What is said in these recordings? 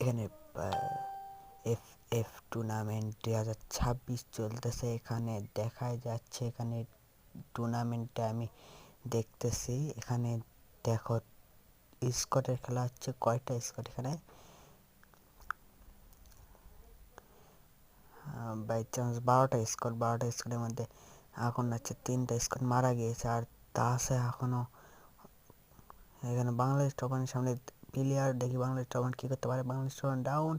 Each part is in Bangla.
এখানে এফ এফ টুর্নামেন্ট 2026 চলতেছে। এখানে দেখা যাচ্ছে, এখানে টুর্নামেন্টে আমি দেখতেছি। এখানে দেখো স্কটের খেলা হচ্ছে। কয়টা স্কট এখানে? বাই চান্স 12টা স্কট। 12টা স্কটের মধ্যে এখন হচ্ছে 3টা স্কট মারা গিয়েছে, আর তা আছে এখনো। এখানে বাংলাদেশ টপানের সামনে প্লেয়ার, দেখি বাংলাদেশ টপান কী করতে পারে। বাংলাদেশ টপান ডাউন,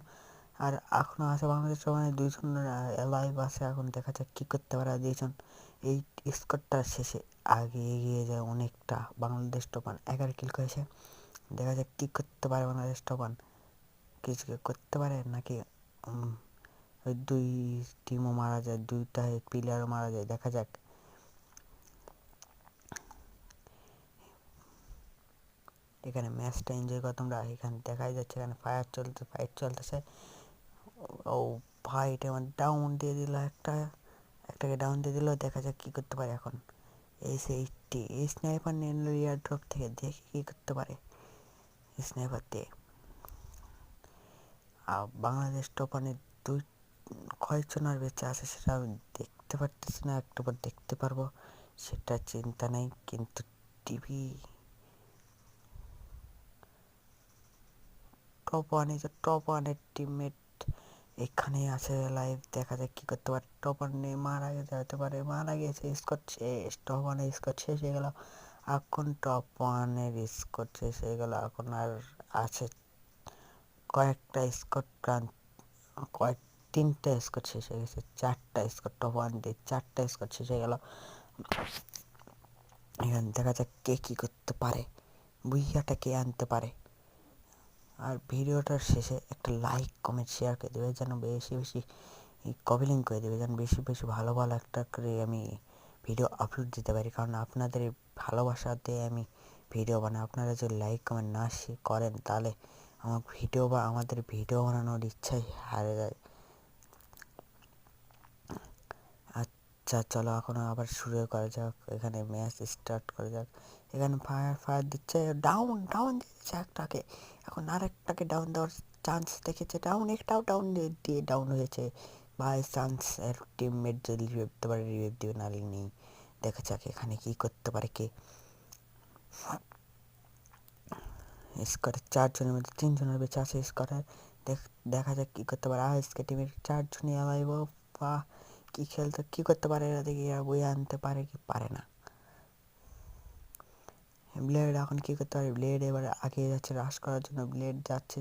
আর এখনো আছে বাংলাদেশ টপানে 2জন লাইভ আছে। এখন দেখা যাক কী করতে পারে 2জন। এই স্কোরটার শেষে আগে এগিয়ে যায় অনেকটা বাংলাদেশ টপান। 11 কিল করেছে। দেখা যাক কী করতে পারে বাংলাদেশ টপান। কিছু করতে পারে নাকি ওই 2 টিমও মারা যায়, 2টা প্লেয়ারও মারা যায়। দেখা যাক। এখানে ম্যাচটা এনজয় করো তোমরা। এখানে দেখাই যাচ্ছে এখানে ফাইট চলতেছে। ও ফাইট এমন ডাউন দিয়ে দিল, একটাকে ডাউন দিয়ে দিল। দেখা যাক কী করতে পারে এখন। এই স্নাইপার নিয়ে নিল এয়ার ড্রপ থেকে। দেখি কী করতে পারে স্নাইপার দিয়ে। আর বাংলাদেশ টপানে কয়েকজন আর বেঁচে আছে সেটা আমি দেখতে পারতেছি না, একটু পর দেখতে পারবো, সেটা চিন্তা নেই। কিন্তু টপ ওয়ানের টিমমেট এখানে আছে লাইভ। দেখা যাক কী করতে পারে। টপ ওয়ানে মারা যেতে পারে, মারা গেছে। স্কোর শেষ, টপ ওয়ানের স্কোর শেষ হয়ে গেল। এখন টপ ওয়ানের স্কোর শেষ হয়ে গেল। এখন আর আছে কয়েকটা স্কোর, কয়েক 3টা স্কোর শেষ হয়ে গেছে। 4টা স্কোর টপ ওয়ান দিয়ে 4টা স্কোর শেষ হয়ে গেল। এখানে দেখা যাক কে কী করতে পারে, বুইয়াটা কে আনতে পারে। আর ভিডিওটার শেষে একটা লাইক কমেন্ট শেয়ার করে দেবে, যেন বেশি বেশি কমেন্ট করে দেবে, যেন বেশি বেশি ভালো ভালো একটা করে আমি ভিডিও আপলোড দিতে পারি। কারণ আপনাদের এই ভালোবাসাতে আমি ভিডিও বানাই। আপনারা যদি লাইক কমেন্ট না করেন তাহলে আমাদের ভিডিও বানানোর ইচ্ছাই হারিয়ে যায়। আচ্ছা চলো এখন আবার শুরু করা যাক। এখানে ম্যাচ স্টার্ট করা যাক। এখানে ফায়ার দিচ্ছে, ডাউন দিচ্ছে একটাকে। এখন আরেকটাকে ডাউন দেওয়ার চান্স দেখেছে। একটাও ডাউন দিয়ে ডাউন হয়েছে। বাই চান্স এর টিমমেট যদি রিভাইভ দিতে পারে রিভাইভ দিবে, নাহলে নেই। দেখা যাক এখানে কী করতে পারে কে। স্কোয়াডের 4জনের মধ্যে 3জনের বেঁচে আছে স্কোয়াডের। দেখা যাক কী করতে পারে। আজকে টিমের 4জনই আলাইব। বা কী করতে পারে এরা, দেখি এরা বই আনতে পারে কি পারে না। ব্লেড এখন কী করতে পারে। ব্লেড এবার আগে যাচ্ছে রাশ করার জন্য। ব্লেড যাচ্ছে